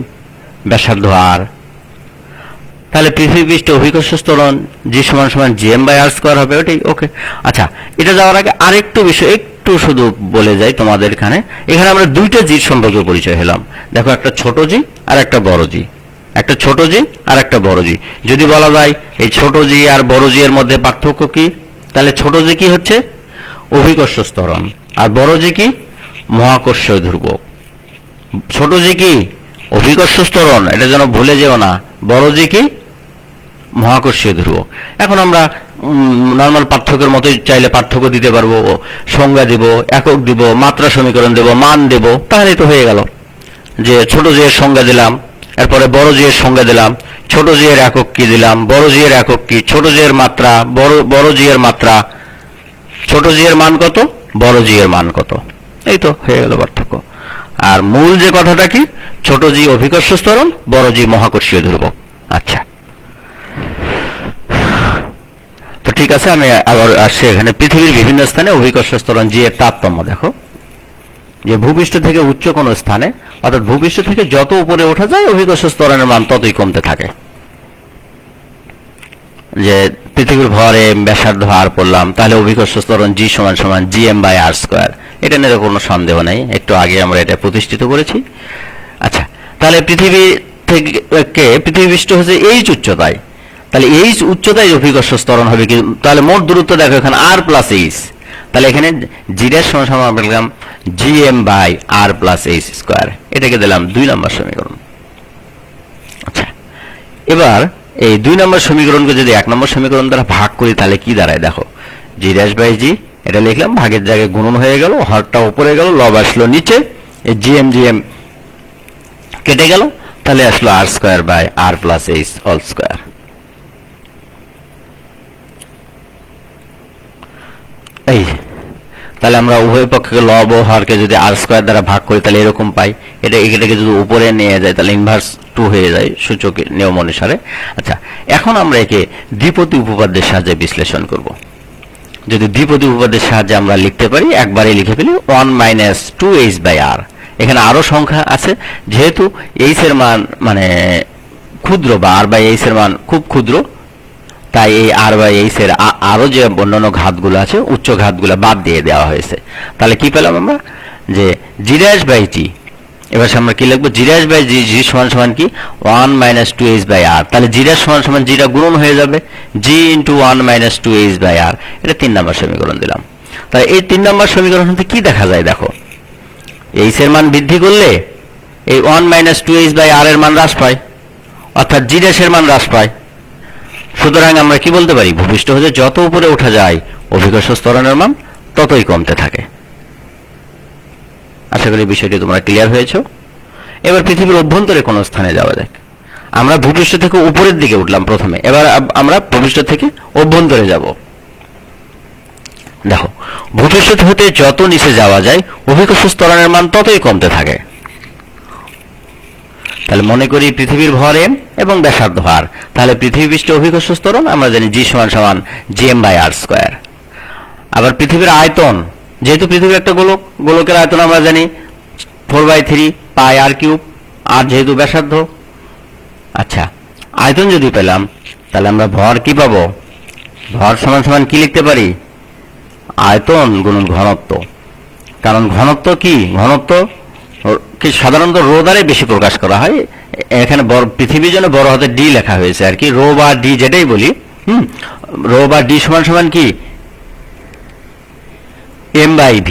ব্যাসার্ধ আর, তাহলে পৃথিবী পৃষ্ঠে অভিকর্ষ ত্বরণ জি সমান সমান G M by R square হবে, ওটাই ওকে। আচ্ছা, এটা যাওয়ার আগে আরেকটু বিষয় একটু শুধু বলে যাই তোমাদের এখানে আমরা দুইটা জির সম্পর্কে পরিচয় হলাম। দেখো, একটা ছোট জি আর একটা বড় জি, একটা ছোট জি আর একটা বড় জি। যদি বলা যায় এই ছোট জি আর বড় জি এর মধ্যে পার্থক্য কি, তাহলে ছোট জি কি হচ্ছে? অভিকর্ষ ত্বরণ। আর বড় জি কি? মহাকর্ষীয় ধ্রুবক। ছোট জি কি? অভিকর্ষ ত্বরণ, এটা যেন ভুলে যেও না। বড় জি কি? মহাকর্ষীয় ধ্রুবক। এখন আমরা নর্মাল পার্থক্যের মতোই চাইলে পার্থক্য দিতে পারবো, সংজ্ঞা দিব, একক দিব, মাত্রা সমীকরণ দেব, মান দেব, তাহলেই তো হয়ে গেল। যে ছোট জি এর সংজ্ঞা দিলাম, এরপরে বড় জি এর সংজ্ঞা দিলাম, ছোট জি এর একক কি দিলাম, বড় জি এর একক কি, ছোট জি এর মাত্রা, বড় জি এর মাত্রা, ছোট জি এর মান কত, বড় জি এর মান কত, এই তো হয়ে গেল পার্থক্য। আর মূল যে কথাটা কি? ছোট জি অভিকর্ষ ত্বরণ, বড় জি মহাকর্ষীয় ধ্রুবক। আচ্ছা, তো ঠিক আছে, আমি আবার আসছি এখানে। পৃথিবীর বিভিন্ন স্থানে অভিকর্ষ ত্বরণ জি এর তারতম্য দেখো। যে ভূপৃষ্ঠ থেকে উচ্চ কোন স্থানে, অর্থাৎ ভূপৃষ্ঠ থেকে যত উপরে ওঠা যায় অভিকর্ষ ত্বরণের মান ততই কমতে থাকে। যে পৃথিবীর ভরে ব্যাসার্ধ আর পড়লাম, তাহলে অভিকর্ষ ত্বরণ জি সমান সমান G M by R square, এটা নিয়ে কোনো সন্দেহ নেই, একটু আগে আমরা এটা প্রতিষ্ঠিত করেছি। আচ্ছা, তাহলে পৃথিবী থেকে পৃথিবী পৃষ্ঠ হচ্ছে এইচ উচ্চতায়, তাহলে এইচ উচ্চতায় অভিকর্ষ ত্বরণ হবে কি? তাহলে মোট দূরত্ব দেখো এখানে আর প্লাস এইচ, তাহলে এখানে জি এর সমান সমান আমরা দিলাম G M by R plus H square, এটাকে দিলাম 2 নম্বর সমীকরণ। আচ্ছা, এবার এই 2 নম্বর সমীকরণকে যদি 1 নম্বর সমীকরণ দ্বারা ভাগ করি তাহলে কি দাঁড়ায় দেখো। জি ড্যাশ বাই জি, এটা লিখলাম, ভাগের জায়গায় গুণন হয়ে গেল, হরটা উপরে গেল, লব আসলো নিচে, এই জি এম কেটে গেল, তাহলে আসলো r square by R plus h all square. এই তাহলে আমরা উভয় পক্ষকে লব ও হরকে যদি আর স্কোয়ার দ্বারা ভাগ করি তাহলে এরকম পাই। এটাকে যদি উপরে নিয়ে যায় তাহলে ইনভার্স 2 হয়ে যায় সূচকের নিয়ম অনুসারে। আচ্ছা, এখন আমরা একে দ্বিপদী উপপাদ্যের সাহায্যে বিশ্লেষণ করব। যদি দ্বিপদী উপপাদ্যের সাহায্যে আমরা লিখতে পারি, একবারে লিখে ফেলি 1 মাইনাস 2h বাই আর। এখানে আরো সংখ্যা আছে, যেহেতু এইচ এর মান মানে ক্ষুদ্র বা আর বাই এইচ এর মান খুব ক্ষুদ্র, তাই এই আর বাই এইচ এর আরো যে অন্যান্য ঘাতগুলো আছে উচ্চ ঘাতগুলো বাদ দিয়ে দেওয়া হয়েছে। তাহলে কি পেলাম আমরা? যে জি ড্যাশ বাই টি, এবার আমরা কি লিখবো? জি ড্যাশ বাই জি, জি সমান সমান কি 1 মাইনাস 2h বাই আর, তাহলে জি ড্যাশ সমান সমান জিটা গুণন হয়ে যাবে জি ইন্টু 1 মাইনাস 2h বাই আর, এটা 3 নম্বর সমীকরণ দিলাম। তাহলে এই 3 নম্বর সমীকরণ থেকে কি দেখা যায় দেখো, এইচ এর মান বৃদ্ধি করলে এই 1 মাইনাস 2h বাই আর এর মান হ্রাস পায়, অর্থাৎ জি ড্যাশ এর মান হ্রাস পায়। সুতরাং আমরা কি বলতে পারি? ভূপৃষ্ঠ হতে যত উপরে ওঠা যায় অভিকর্ষ ত্বরণের মান ততই কমতে থাকে। আশা করি বিষয়টি তোমরা ক্লিয়ার হয়েছে। এবার পৃথিবীর অভ্যন্তরে কোন স্থানে যাওয়া যাক। আমরা ভূপৃষ্ঠ থেকে উপরের দিকে উঠলাম প্রথমে, এবার আমরা ভূপৃষ্ঠ থেকে অভ্যন্তরে যাব। দেখো, ভূপৃষ্ঠ হতে যত নিচে যাওয়া যায় অভিকর্ষ ত্বরণের মান ততই কমতে থাকে। তাহলে মনে করি পৃথিবীর ভর m এবং ব্যাসার্ধ r, তাহলে পৃথিবী পৃষ্ঠে অভিকর্ষ ত্বরণ আমরা জানি g সমান সমান gm/r²। আবার পৃথিবীর আয়তন, যেহেতু পৃথিবী একটা গোলক, গোলকের আয়তন আমরা জানি 4/3 পাই r3, আর যেহেতু ব্যাসার্ধ। আচ্ছা, আয়তন যদি পেলাম তাহলে আমরা ভর কি পাবো? ভর সমান সমান কি লিখতে পারি? আয়তন গুণন ঘনত্ব। কারণ ঘনত্ব কি, ঘনত্ব কি সাধারণত রো দ্বারে বেশি প্রকাশ করা হয়। এখানে পৃথিবীর জন্য বড় হাতে ডি লেখা হয়েছে আর কি, রো বা ডি যেটাই বলি। রো বা ডি সমান সমান কি m/v,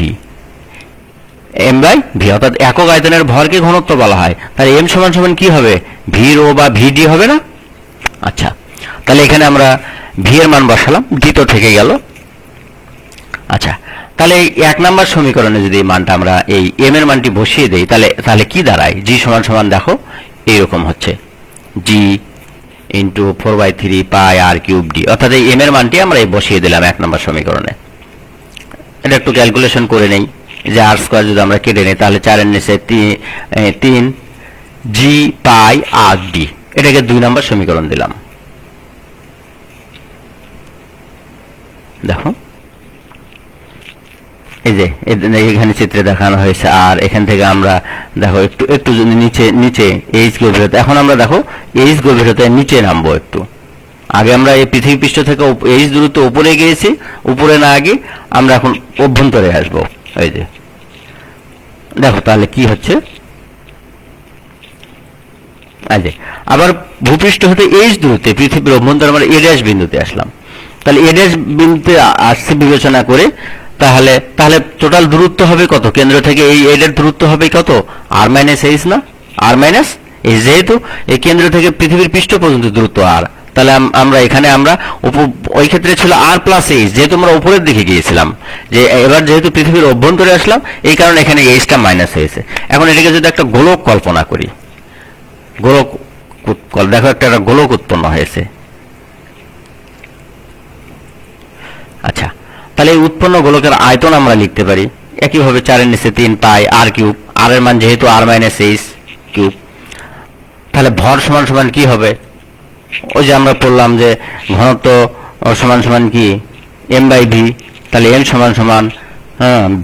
m/v, অর্থাৎ একক আয়তনের ভরকে ঘনত্ব বলা হয়। তাহলে m সমান সমান কি হবে? ভি রো বা ভি ডি হবে না? আচ্ছা, তাহলে এখানে আমরা ভি এর মান বসালাম, ডি তো থেকে গেল। আচ্ছা, তাহলে এই 1 নম্বর সমীকরণে যদি এই মানটা আমরা এই m এর মানটি বসিয়ে দেই, তাহলে কি দাঁড়ায়? g সমান সমান দেখো এইরকম হচ্ছে, g ইন্টু 4/3 পাই r³ d, অর্থাৎ এই m এর মানটি আমরা এই বসিয়ে দিলাম 1 নম্বর সমীকরণে। এটা একটু ক্যালকুলেশন করে নেই, যে r² যদি আমরা কেটে নিই তাহলে 4 এর নিচে 3 g পাই r/d, এটাকে 2 নম্বর সমীকরণ দিলাম। দেখো এই যে এখানে চিত্রে দেখানো হয়েছে, আর এখান থেকে আমরা দেখো একটু যদি নিচে এইচ গভীরতা, এখন আমরা দেখো এইচ গভীরতায় নিচে নামবো একটু। আগে আমরা এই পৃথিবী পৃষ্ঠ থেকে এইচ দূরত্ব উপরে গিয়েছি, উপরে না গিয়ে আমরা এখন অভ্যন্তরে আসবো। এই যে দেখো তাহলে কি হচ্ছে, আবার ভূপৃষ্ঠ হতে এইচ দূরত্বে পৃথিবীর অভ্যন্তরে আমরা a' বিন্দুতে আসলাম। তাহলে a' বিন্দুতে আসছে বিবেচনা করে তাহলে টোটাল দূরত্ব হবে কত? কেন্দ্র থেকে এই এর দূরত্ব হবে কত? r-h না? r-h, যেহেতু এই কেন্দ্র থেকে পৃথিবীর পৃষ্ঠ পর্যন্ত দূরত্ব r, তাহলে আমরা এখানে ওই ক্ষেত্রে ছিল r+h, যেহেতু আমরা উপরের দিকে গিয়েছিলাম, যে এবার যেহেতু পৃথিবীর অভ্যন্তরে আসলাম এই কারণে এখানে এইচটা মাইনাস হয়েছে। এখন এটাকে যদি একটা গোলক কল্পনা করি, গোলক দেখো একটা গোলক উৎপন্ন হয়েছে। আচ্ছা, তাহলে এই উৎপন্ন গোলকের আয়তন আমরা লিখতে পারি একইভাবে 4 এর নিচে 3 পাই r³, r এর মান যেহেতু r-h³। তাহলে ভর সমান সমান কি হবে? ওই যে আমরা বললাম যে ঘনত্ব সমান সমান কি m/v, তাহলে m সমান সমান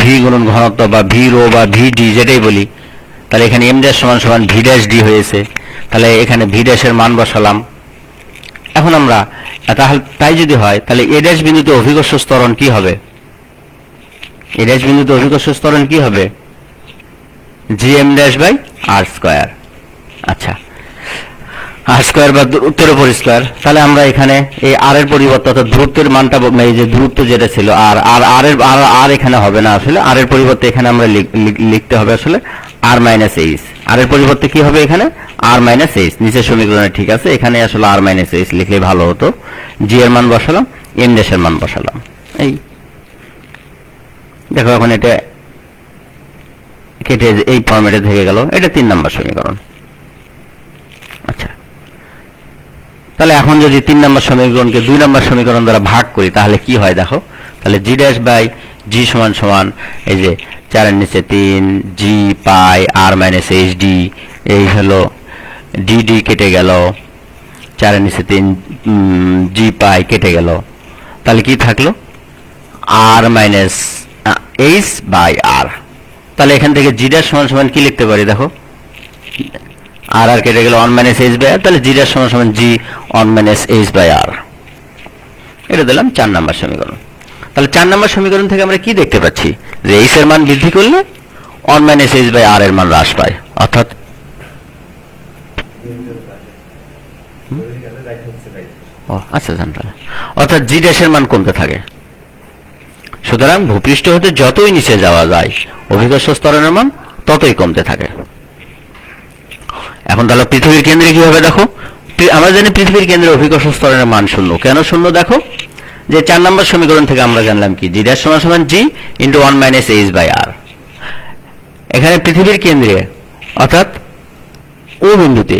ভি গুণন ঘনত্ব বা ভি রো বা ভি ডি যেটাই বলি। তাহলে এখানে m' সমান সমান v' d হয়েছে, তাহলে এখানে v' এর মান বসালাম। এখন আমরা তাই যদি হয় তাহলে a' বিন্দুতে অভিকর্ষ ত্বরণ কি হবে? a' বিন্দুতে অভিকর্ষ ত্বরণ কি হবে? gm'/r²। আচ্ছা, r² বা দূরত্বের উপর স্কয়ার। তাহলে আমরা এখানে এই r এর পরিবর্তে অর্থাৎ দূরত্বের মানটা, এই যে দূরত্ব যেটা ছিল আর এখানে হবে না, আসলে r এর পরিবর্তে এখানে আমরা লিখতে হবে আসলে r-h, r এর পরিবর্তে কি হবে এখানে? r-h, নিচের সমীকরণে ঠিক আছে, এখানে আসলে r-h লিখলে ভালো হতো। g এর মান বসালাম, m' এর মান বসালাম। এই দেখো এখন এটা কেটে এই ফরম্যাটে থেকে গেল, এটা 3 নম্বর সমীকরণ। আচ্ছা, তাহলে এখন যদি 3 নম্বর সমীকরণকে 2 নম্বর সমীকরণ দ্বারা ভাগ করি তাহলে কি হয় দেখো, তাহলে g' সমান সমান এই যে 4 এর নিচে 3 g পাই r-h d, এই হলো dd কেটে গেল, 4 এর নিচে 3 g পাই কেটে গেল, তাহলে কি থাকলো? r-h/r। তাহলে এখান থেকে g' সমান সমান কি লিখতে পারি দেখো, আর কেটে গেল 1-h/r, তাহলে g' সমান সমান g 1-h/r। এটা দিলাম 4 নম্বর সমীকরণ। তাহলে 4 নম্বর সমীকরণ থেকে আমরা কি দেখতে পাচ্ছি, যে h এর মান বৃদ্ধি করলে 1-h/r এর মান হ্রাস পায়, অর্থাৎ আচ্ছা অর্থাৎ g' এর মান কমতে থাকে। সুতরাং ভূপৃষ্ঠ হতে যতই নিচে যাওয়া যায় অভিকর্ষ ত্বরণের মান ততই কমতে থাকে। এখন তাহলে পৃথিবীর কেন্দ্রে কি হবে দেখো, আমরা জানি পৃথিবীর কেন্দ্রে অভিকর্ষ ত্বরণের মান 0। কেন 0 দেখো, যে 4 নম্বর সমীকরণ থেকে আমরা জানলাম কি g' সমান সমান g ইন্টু 1-h/r। এখানে পৃথিবীর কেন্দ্রে অর্থাৎ ও বিন্দুতে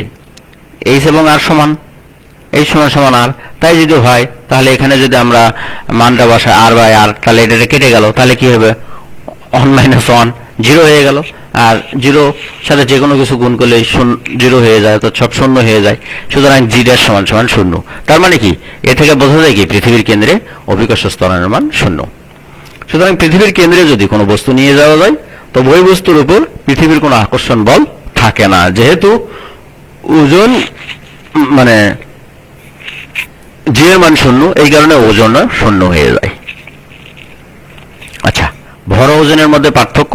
h এবং r সমান, h সমান সমান r, তাই যদি হয় তাহলে এখানে যদি আমরা মানটা বসাই r/r, তাহলে এটা কেটে গেল, তাহলে কি হবে 1-1 0 হয়ে গেল। আর জিরো সাথে যে কোনো কিছু গুণ করলে জিরো হয়ে যায়, অর্থাৎ সব শূন্য হয়ে যায়। সুতরাং জি ড্যাশ সমান সমান শূন্য। তার মানে কি, এ থেকে বোঝা যায় কি পৃথিবীর কেন্দ্রে অভিকর্ষ ত্বরণের মান শূন্য। সুতরাং পৃথিবীর কেন্দ্রে যদি কোনো বস্তু নিয়ে যাওয়া যায়, তো ওই বস্তুর উপর পৃথিবীর কোনো আকর্ষণ বল থাকে না, যেহেতু ওজন মানে জি এর মান শূন্য, এই কারণে ওজন শূন্য হয়ে যায়। আচ্ছা, ভর ওজনের মধ্যে পার্থক্য।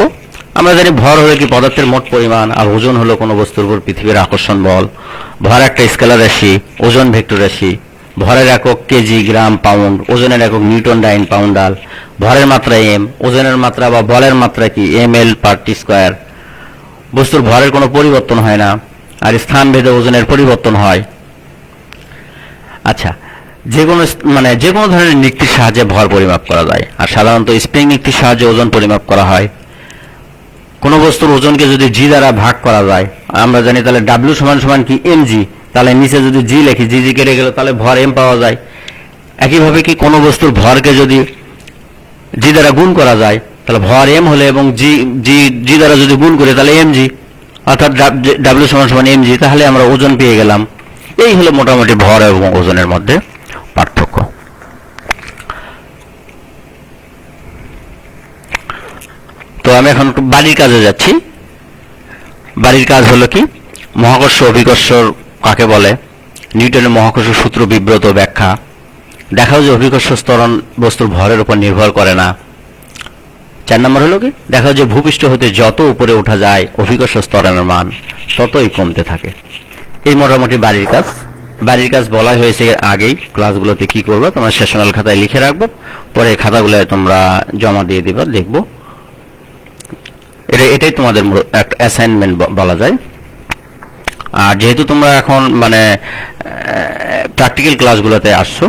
আমরা জানি ভর হলো কি পদার্থের মোট পরিমাণ, আর ওজন হলো কোনো বস্তুর উপর পৃথিবীর আকর্ষণ বল। ভর একটা স্কেলার রাশি, ওজন ভেক্টর রাশি। ভরের একক কেজি, গ্রাম, পাউন্ড। ওজনের একক নিউটন, ডাইন, পাউন্ডাল। ভরের মাত্রা এম, ওজনের মাত্রা বা বলের মাত্রা কি এম এল পার টি স্কোয়ার। বস্তুর ভরের কোনো পরিবর্তন হয় না, আর স্থান ভেদে ওজনের পরিবর্তন হয়। আচ্ছা, যে কোনো ধরনের নিক্তির সাহায্যে ভর পরিমাপ করা যায়, আর সাধারণত স্প্রিং নিক্তির সাহায্যে ওজন পরিমাপ করা হয়। কোনো বস্তুর ওজনকে যদি জি দ্বারা ভাগ করা যায়, আমরা জানি তাহলে ডাব্লিউ সমান সমান কি এম জি, তাহলে নিচে যদি জি লিখি, জি জি কেটে গেল, তাহলে ভর এম পাওয়া যায়। একইভাবে কি কোনো বস্তুর ভরকে যদি জি দ্বারা গুণ করা যায়, তাহলে ভর এম হলে এবং জি জি জি দ্বারা যদি গুণ করে তাহলে এম জি, অর্থাৎ ডাব্লিউ সমান সমান এম জি, তাহলে আমরা ওজন পেয়ে গেলাম। এই হলো মোটামুটি ভর এবং ওজনের মধ্যে পার্থক্য। তো আমি এখন বাড়ির কাজে যাচ্ছি। বাড়ির কাজ হলো কি, মহাকর্ষ অভিকর্ষ কাকে বলে, নিউটনের মহাকর্ষ সূত্র বিব্রত ব্যাখ্যা, দেখাও যে অভিকর্ষ ত্বরণ বস্তুর ভরের উপর নির্ভর করে না। 4 নম্বর হলো কি, দেখাও যে ভূপৃষ্ঠ হতে যত উপরে ওঠা যায় অভিকর্ষ ত্বরণের মান ততই কমতে থাকে। এই মোটামুটি বাড়ির কাজ। বাড়ির কাজ বলা হয়েছে আগেই, ক্লাসগুলোতে কি করবো তোমরা সেশনাল খাতায় লিখে রাখবো, পরে খাতাগুলো তোমরা জমা দিয়ে দিবা, দেখবো। এটাই তোমাদের একটা অ্যাসাইনমেন্ট বলা যায়। আর যেহেতু তোমরা এখন প্র্যাকটিক্যাল ক্লাসগুলোতে আসছো,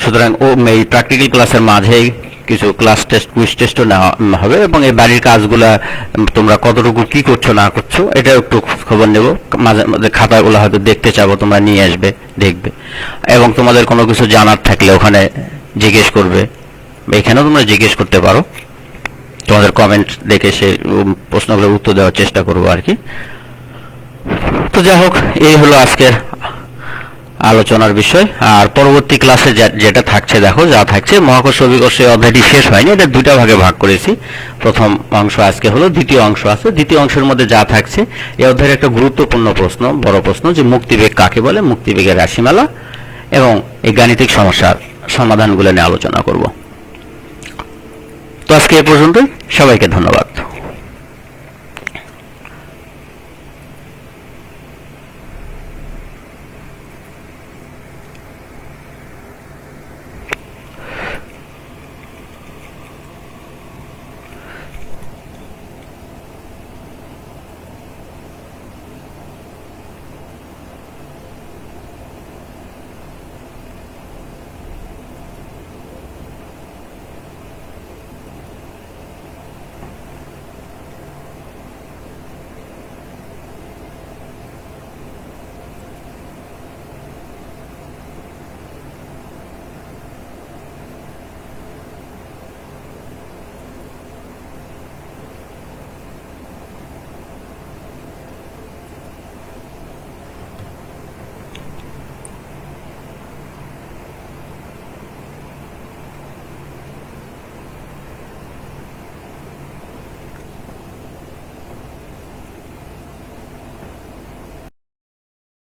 সুতরাং এই প্র্যাকটিক্যাল ক্লাসের মাঝেই কিছু ক্লাস টেস্ট, কুইজ টেস্টও নেওয়া হবে, এবং এই বাড়ির কাজগুলা তোমরা কতটুকু কি করছো না করছো এটা একটু খবর নেব। মাঝে মাঝে খাতাগুলো হয়তো দেখতে চাবো, তোমরা নিয়ে আসবে, দেখবে, এবং তোমাদের কোনো কিছু জানার থাকলে ওখানে জিজ্ঞেস করবে, এখানেও তোমরা জিজ্ঞেস করতে পারো। তোমাদের কমেন্ট দেখে সে প্রশ্নগুলোর উত্তর দেওয়ার চেষ্টা করবো আর কি। তো যাই হোক, এই হলো আজকের আলোচনার বিষয়। আর পরবর্তী ক্লাসে যেটা থাকছে, দেখো যা থাকছে, মহাকর্ষ অভিকর্ষ অধ্যায়টি শেষ হয়নি, এটা 2টা ভাগে ভাগ করেছি। প্রথম অংশ আজকে হলো, দ্বিতীয় অংশ আছে। দ্বিতীয় অংশের মধ্যে যা থাকছে, এই অধ্যায়ের একটা গুরুত্বপূর্ণ প্রশ্ন, বড় প্রশ্ন, যে মুক্তিবেগ কাকে বলে, মুক্তিবেগের রাশিমালা এবং এই গাণিতিক সমস্যার সমাধানগুলো নিয়ে আলোচনা করব। তো আজকে এ পর্যন্তই, সবাইকে ধন্যবাদ।